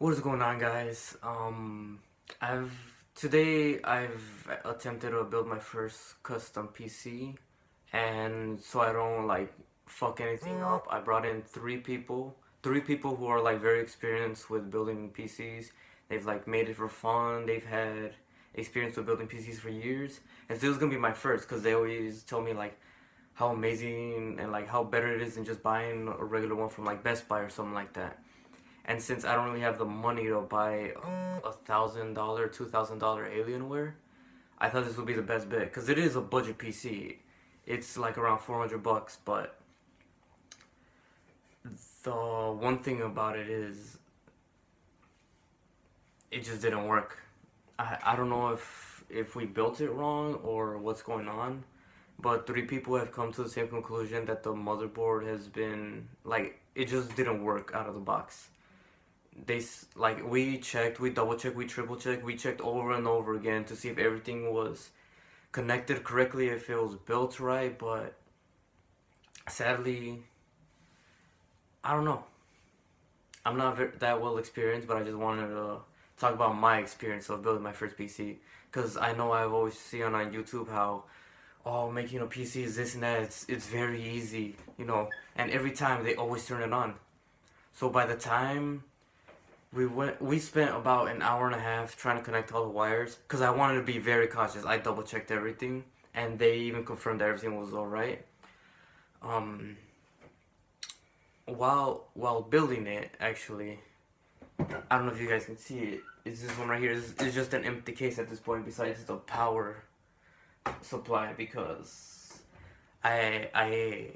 What is going on, guys? I've today I've attempted to build my first custom PC, and so I don't like fuck anything up. I brought in three people who are like very experienced with building PCs. They've like made it for fun. They've had experience with building PCs for years, and so this is gonna be my first because they always tell me like how amazing and like how better it is than just buying a regular one from like Best Buy or something like that. And since I don't really have the money to buy $1,000, $2,000 Alienware, I thought this would be the best bet because it is a budget PC. It's like around 400 bucks, but the one thing about it is it just didn't work. I don't know if we built it wrong or what's going on, but three people have come to the same conclusion that the motherboard has been like it just didn't work out of the box. Like we checked, we double checked, we triple checked, we checked over and over again to see if everything was connected correctly, if it was built right, but sadly, I don't know. I'm not that well experienced, but I just wanted to talk about my experience of building my first PC. Because I know I've always seen on YouTube how, oh, making a PC is this and that, it's very easy, and every time they always turn it on. So by the time we spent about an hour and a half trying to connect all the wires because I wanted to be very cautious. I double checked everything, and they even confirmed that everything was all right. Um, while building it, actually, I don't know if you guys can see it. It's this one right here. It's just an empty case at this point. Besides the power supply, because I I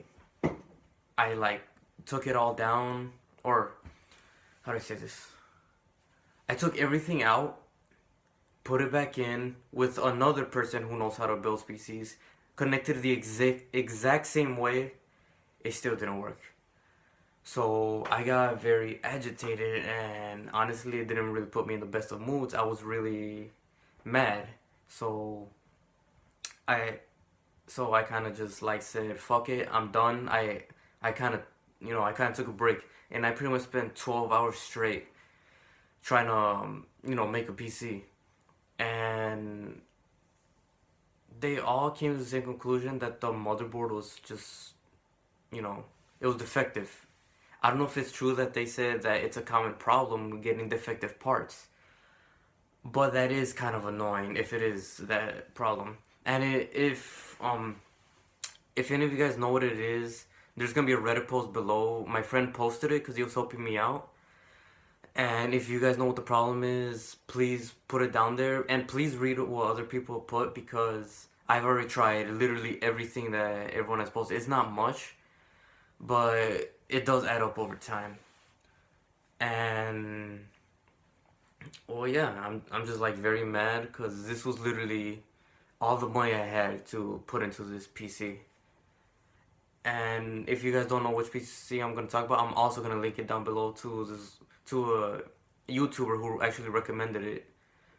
I like took it all down, or how do I say this? I took everything out, put it back in with another person who knows how to build PCs, connected the exact same way. It still didn't work. So I got very agitated, and honestly, it didn't really put me in the best of moods. I was really mad. So I I kind of just like said, "Fuck it, I'm done." I kind of I kind of took a break, and I pretty much spent 12 hours straight trying to make a PC, and they all came to the same conclusion that the motherboard was just it was defective. I don't know if it's true that they said that it's a common problem getting defective parts, but that is kind of annoying if it is that problem. And if any of you guys know what it is, there's gonna be a Reddit post below. My friend posted it because he was helping me out. And if you guys know what the problem is, please put it down there. And please read what other people put, because I've already tried literally everything that everyone has posted. It's not much, but it does add up over time. And well, yeah, I'm just like very mad because this was literally all the money I had to put into this PC. And if you guys don't know which PC I'm gonna talk about, I'm also gonna link it down below to a YouTuber who actually recommended it,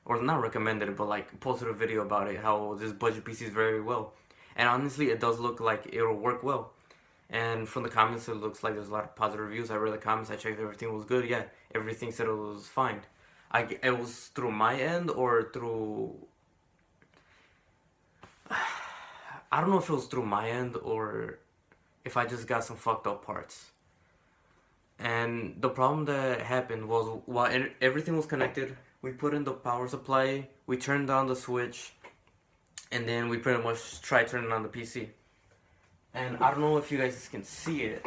or not recommended it, but like posted a video about it, how this budget PC is very well. And honestly, it does look like it'll work well. And from the comments, it looks like there's a lot of positive reviews. I read the comments, I checked everything was good. Yeah, everything said it was fine. It was through my end or through, I don't know if it was through my end or if I just got some fucked up parts. And the problem that happened was while everything was connected, we put in the power supply, we turned on the switch, and then we pretty much tried turning on the PC. And I don't know if you guys can see it.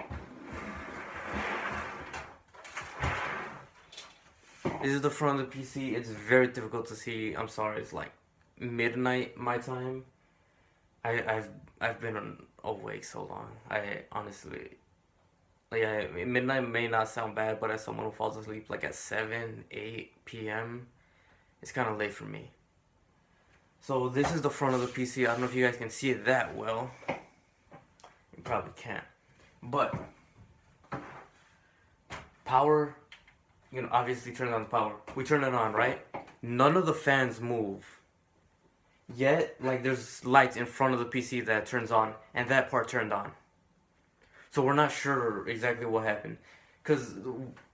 This is the front of the PC. It's very difficult to see. I'm sorry. It's like midnight my time. I've been awake so long. I honestly, yeah, midnight may not sound bad, but as someone who falls asleep like at 7, 8 p.m., it's kind of late for me. So this is the front of the PC. I don't know if you guys can see it that well. You probably can't. But power, obviously turn on the power. We turn it on, right? None of the fans move. Yet, like, there's lights in front of the PC that turns on, and that part turned on. So we're not sure exactly what happened. Because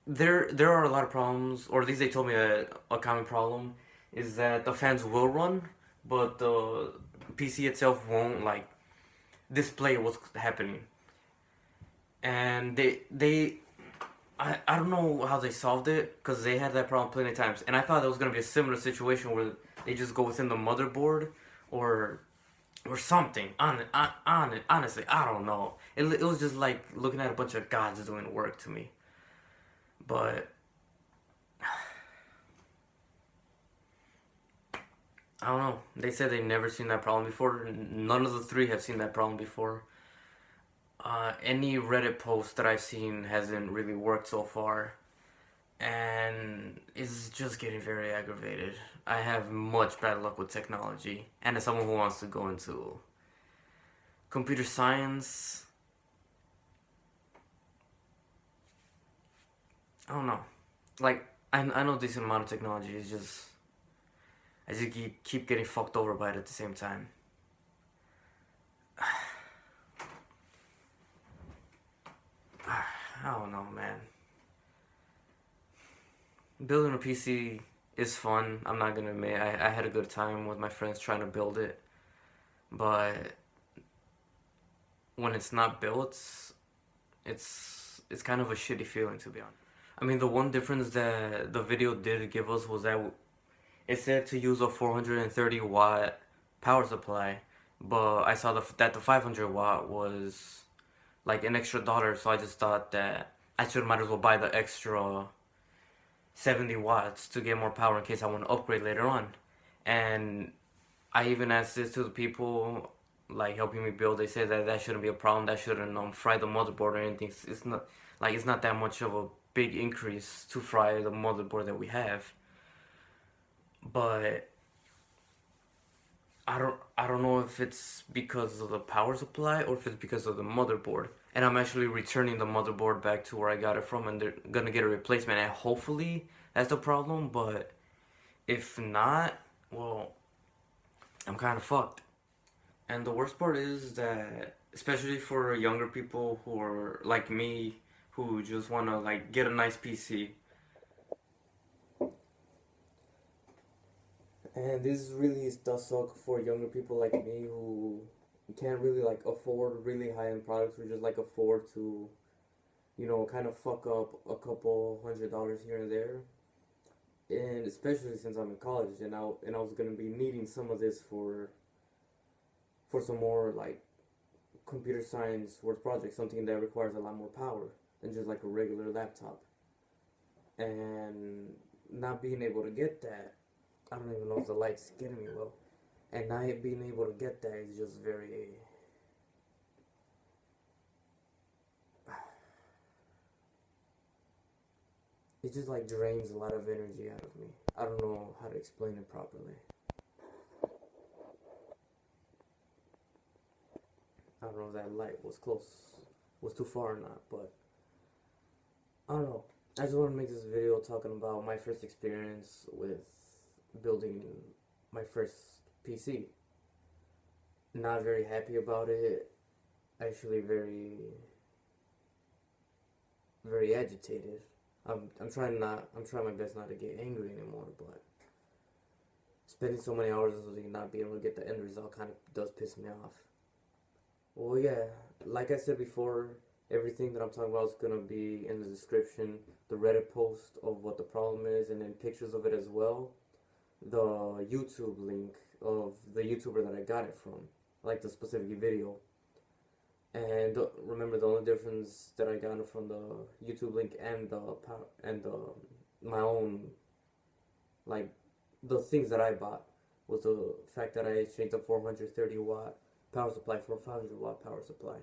there are a lot of problems, or at least they told me a common problem is that the fans will run, but the PC itself won't like display what's happening. And I don't know how they solved it because they had that problem plenty of times, and I thought it was gonna be a similar situation where they just go within the motherboard or something. Honestly, I don't know. It was just like looking at a bunch of gods doing work to me. But I don't know. They said they've never seen that problem before. None of the three have seen that problem before. Any Reddit post that I've seen hasn't really worked so far, and it's just getting very aggravated. I have much bad luck with technology, and as someone who wants to go into computer science, I don't know. Like, I know decent amount of technology is just, I just keep getting fucked over by it at the same time. I don't know, man. Building a PC is fun. I'm not gonna admit. I had a good time with my friends trying to build it, but when it's not built, it's kind of a shitty feeling, to be honest. I mean, the one difference that the video did give us was that it said to use a 430-watt power supply, but I saw that the 500-watt was like an extra dollar, so I just thought that I should might as well buy the extra 70 watts to get more power in case I want to upgrade later on. And I even asked this to the people like helping me build. They said that that shouldn't be a problem. That shouldn't fry the motherboard or anything. It's not that much of a big increase to fry the motherboard that we have. But I don't know if it's because of the power supply or if it's because of the motherboard. And I'm actually returning the motherboard back to where I got it from, and they're gonna get a replacement. And hopefully that's the problem. But if not, well, I'm kind of fucked. And the worst part is that, especially for younger people who are like me, who just wanna like get a nice PC. And this really does suck for younger people like me who can't really like afford really high-end products, or just like afford to, kind of fuck up a couple $100 here and there. And especially since I'm in college, and I was gonna be needing some of this for some more like computer science work projects, something that requires a lot more power than just like a regular laptop. And not being able to get that, I don't even know if the light's getting me well. And not being able to get that is just very. It just like drains a lot of energy out of me. I don't know how to explain it properly. I don't know if that light was too far or not, but I don't know. I just want to make this video talking about my first experience with building my first PC. Not very happy about it. Actually, very agitated. I'm trying my best not to get angry anymore, but spending so many hours and not being able to get the end result kind of does piss me off. Well, yeah, like I said before, everything that I'm talking about is gonna be in the description. The Reddit post of what the problem is, and then pictures of it as well. The YouTube link of the YouTuber that I got it from, like the specific video. And remember, the only difference that I got it from the YouTube link and my own, like the things that I bought, was the fact that I exchanged a 430-watt power supply for a 500-watt power supply.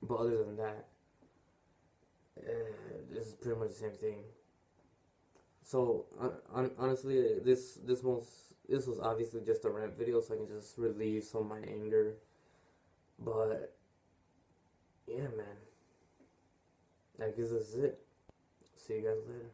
But other than that, this is pretty much the same thing. So honestly, this was obviously just a rant video, so I can just relieve some of my anger. But yeah, man, I guess that's it. See you guys later.